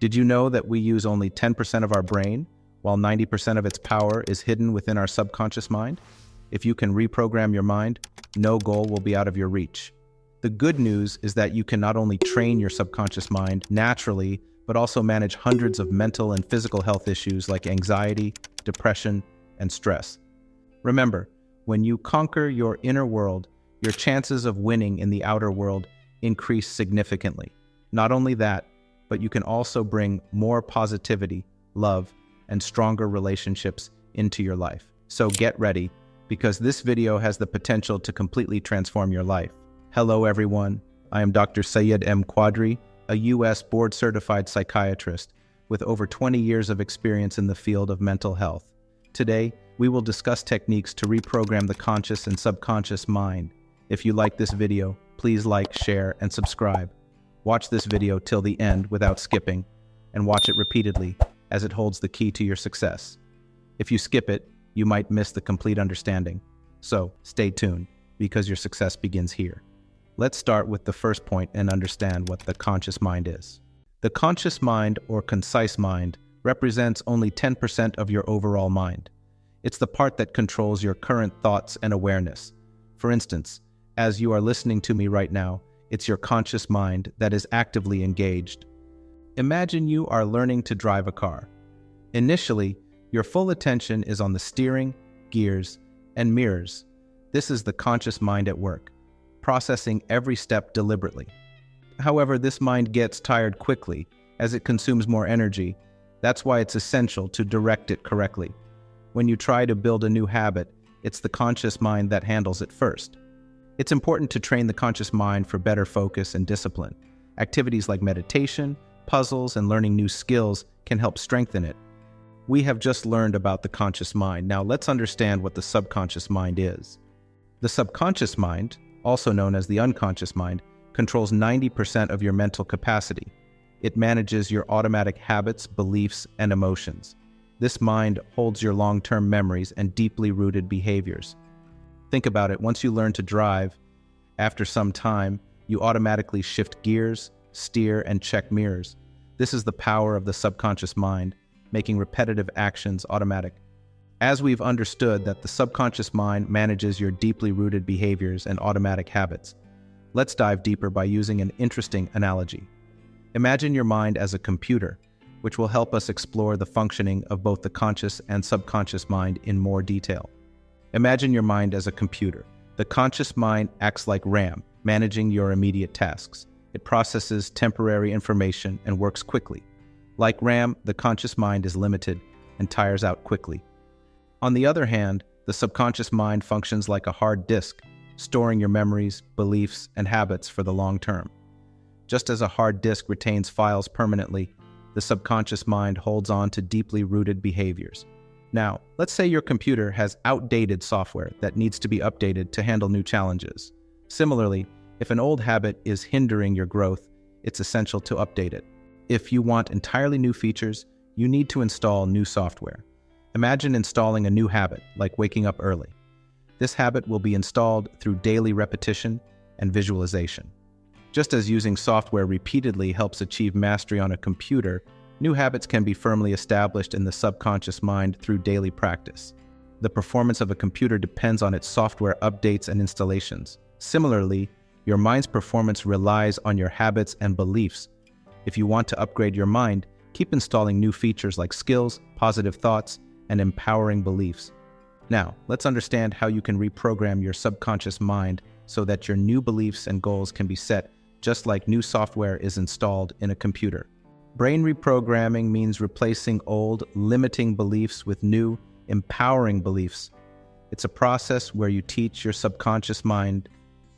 Did you know that we use only 10% of our brain, while 90% of its power is hidden within our subconscious mind? If you can reprogram your mind, no goal will be out of your reach. The good news is that you can not only train your subconscious mind naturally, but also manage hundreds of mental and physical health issues like anxiety, depression, and stress. Remember, when you conquer your inner world, your chances of winning in the outer world increase significantly. Not only that, but you can also bring more positivity, love, and stronger relationships into your life. So get ready, because this video has the potential to completely transform your life. Hello everyone, I am Dr. Syed M. Quadri, a U.S. board-certified psychiatrist with over 20 years of experience in the field of mental health. Today, we will discuss techniques to reprogram the conscious and subconscious mind. If you like this video, please like, share, and subscribe. Watch this video till the end without skipping, and watch it repeatedly, as it holds the key to your success. If you skip it, you might miss the complete understanding. So, stay tuned, because your success begins here. Let's start with the first point and understand what the conscious mind is. The conscious mind, or concise mind, represents only 10% of your overall mind. It's the part that controls your current thoughts and awareness. For instance, as you are listening to me right now, it's your conscious mind that is actively engaged. Imagine you are learning to drive a car. Initially, your full attention is on the steering, gears, and mirrors. This is the conscious mind at work, processing every step deliberately. However, this mind gets tired quickly as it consumes more energy. That's why it's essential to direct it correctly. When you try to build a new habit, it's the conscious mind that handles it first. It's important to train the conscious mind for better focus and discipline. Activities like meditation, puzzles, and learning new skills can help strengthen it. We have just learned about the conscious mind. Now let's understand what the subconscious mind is. The subconscious mind, also known as the unconscious mind, controls 90% of your mental capacity. It manages your automatic habits, beliefs, and emotions. This mind holds your long-term memories and deeply rooted behaviors. Think about it, once you learn to drive, after some time, you automatically shift gears, steer, and check mirrors. This is the power of the subconscious mind, making repetitive actions automatic. As we've understood that the subconscious mind manages your deeply rooted behaviors and automatic habits, let's dive deeper by using an interesting analogy. Imagine your mind as a computer, which will help us explore the functioning of both the conscious and subconscious mind in more detail. Imagine your mind as a computer. The conscious mind acts like RAM, managing your immediate tasks. It processes temporary information and works quickly. Like RAM, the conscious mind is limited and tires out quickly. On the other hand, the subconscious mind functions like a hard disk, storing your memories, beliefs, and habits for the long term. Just as a hard disk retains files permanently, the subconscious mind holds on to deeply rooted behaviors. Now, let's say your computer has outdated software that needs to be updated to handle new challenges. Similarly, if an old habit is hindering your growth, it's essential to update it. If you want entirely new features, you need to install new software. Imagine installing a new habit, like waking up early. This habit will be installed through daily repetition and visualization. Just as using software repeatedly helps achieve mastery on a computer, new habits can be firmly established in the subconscious mind through daily practice. The performance of a computer depends on its software updates and installations. Similarly, your mind's performance relies on your habits and beliefs. If you want to upgrade your mind, keep installing new features like skills, positive thoughts, and empowering beliefs. Now, let's understand how you can reprogram your subconscious mind so that your new beliefs and goals can be set just like new software is installed in a computer. Brain reprogramming means replacing old, limiting beliefs with new, empowering beliefs. It's a process where you teach your subconscious mind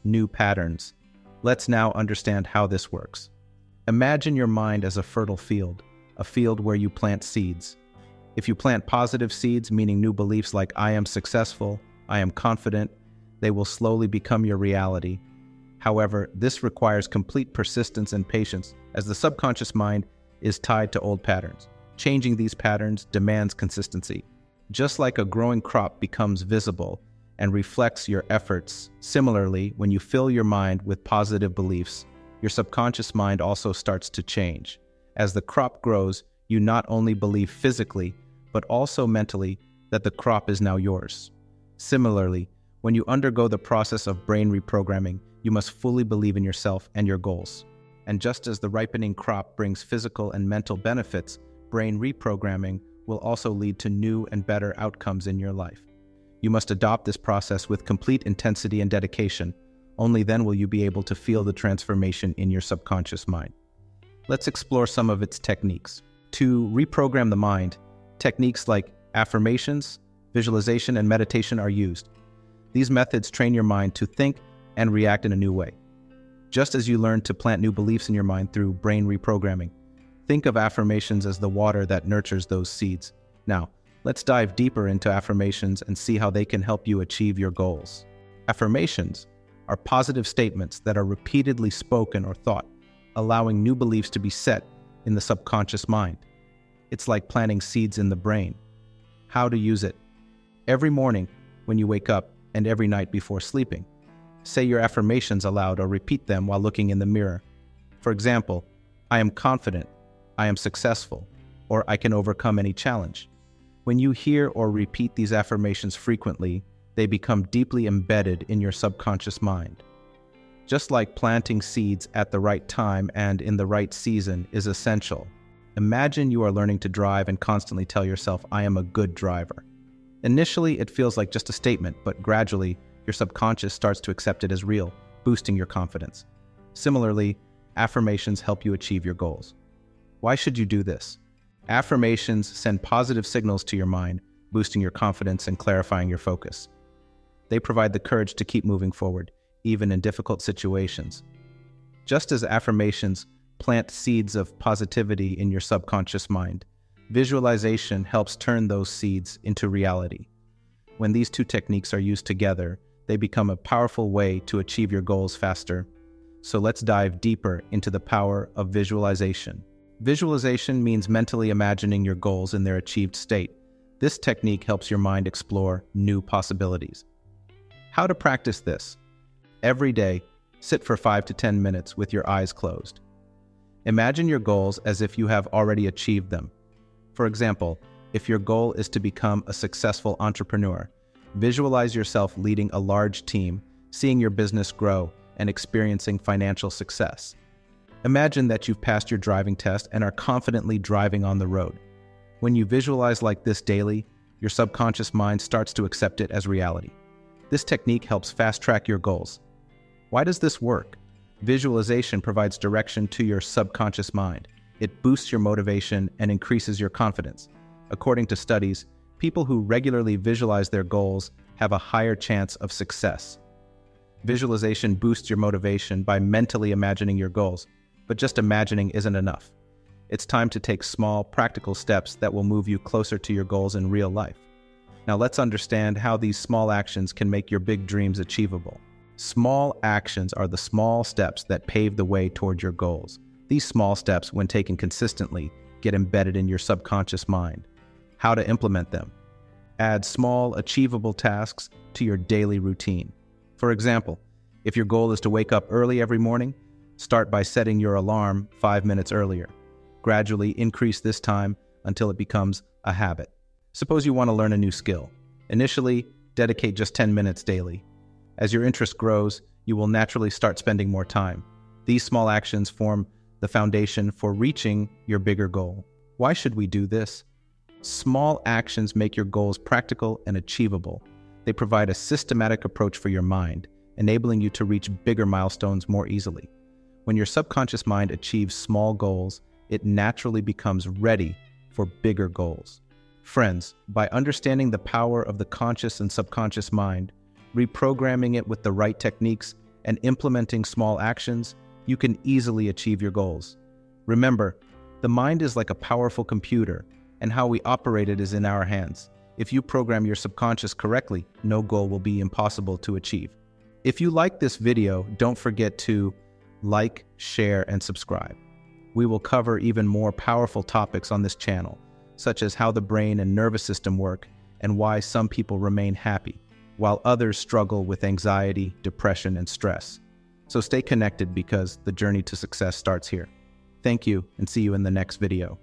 new patterns. Let's now understand how this works. Imagine your mind as a fertile field, a field where you plant seeds. If you plant positive seeds, meaning new beliefs like I am successful, I am confident, they will slowly become your reality. However, this requires complete persistence and patience, as the subconscious mind is tied to old patterns. Changing these patterns demands consistency. Just like a growing crop becomes visible and reflects your efforts, similarly, when you fill your mind with positive beliefs, your subconscious mind also starts to change. As the crop grows, you not only believe physically, but also mentally that the crop is now yours. Similarly, when you undergo the process of brain reprogramming, you must fully believe in yourself and your goals. And just as the ripening crop brings physical and mental benefits, brain reprogramming will also lead to new and better outcomes in your life. You must adopt this process with complete intensity and dedication. Only then will you be able to feel the transformation in your subconscious mind. Let's explore some of its techniques. To reprogram the mind, techniques like affirmations, visualization, and meditation are used. These methods train your mind to think and react in a new way. Just as you learn to plant new beliefs in your mind through brain reprogramming, think of affirmations as the water that nurtures those seeds. Now, let's dive deeper into affirmations and see how they can help you achieve your goals. Affirmations are positive statements that are repeatedly spoken or thought, allowing new beliefs to be set in the subconscious mind. It's like planting seeds in the brain. How to use it? Every morning when you wake up and every night before sleeping, say your affirmations aloud or repeat them while looking in the mirror. For example, I am confident, I am successful, or I can overcome any challenge. When you hear or repeat these affirmations frequently, they become deeply embedded in your subconscious mind. Just like planting seeds at the right time and in the right season is essential, imagine you are learning to drive and constantly tell yourself, I am a good driver. Initially, it feels like just a statement, but gradually, your subconscious starts to accept it as real, boosting your confidence. Similarly, affirmations help you achieve your goals. Why should you do this? Affirmations send positive signals to your mind, boosting your confidence and clarifying your focus. They provide the courage to keep moving forward, even in difficult situations. Just as affirmations plant seeds of positivity in your subconscious mind, visualization helps turn those seeds into reality. When these two techniques are used together, they become a powerful way to achieve your goals faster. So let's dive deeper into the power of visualization. Visualization means mentally imagining your goals in their achieved state. This technique helps your mind explore new possibilities. How to practice this? Every day, sit for 5 to 10 minutes with your eyes closed. Imagine your goals as if you have already achieved them. For example, if your goal is to become a successful entrepreneur, visualize yourself leading a large team, seeing your business grow, and experiencing financial success. Imagine that you've passed your driving test and are confidently driving on the road. When you visualize like this daily, your subconscious mind starts to accept it as reality. This technique helps fast-track your goals. Why does this work? Visualization provides direction to your subconscious mind. It boosts your motivation and increases your confidence. According to studies, people who regularly visualize their goals have a higher chance of success. Visualization boosts your motivation by mentally imagining your goals, but just imagining isn't enough. It's time to take small, practical steps that will move you closer to your goals in real life. Now let's understand how these small actions can make your big dreams achievable. Small actions are the small steps that pave the way toward your goals. These small steps, when taken consistently, get embedded in your subconscious mind. How to implement them? Add small, achievable tasks to your daily routine. For example, if your goal is to wake up early every morning, start by setting your alarm 5 minutes earlier. Gradually increase this time until it becomes a habit. Suppose you want to learn a new skill. Initially, dedicate just 10 minutes daily. As your interest grows, you will naturally start spending more time. These small actions form the foundation for reaching your bigger goal. Why should we do this? Small actions make your goals practical and achievable. They provide a systematic approach for your mind, enabling you to reach bigger milestones more easily. When your subconscious mind achieves small goals, it naturally becomes ready for bigger goals. Friends, by understanding the power of the conscious and subconscious mind, reprogramming it with the right techniques, and implementing small actions, you can easily achieve your goals. Remember, the mind is like a powerful computer, and how we operate it is in our hands. If you program your subconscious correctly, no goal will be impossible to achieve. If you like this video, don't forget to like, share, and subscribe. We will cover even more powerful topics on this channel, such as how the brain and nervous system work and why some people remain happy, while others struggle with anxiety, depression, and stress. So stay connected because the journey to success starts here. Thank you and see you in the next video.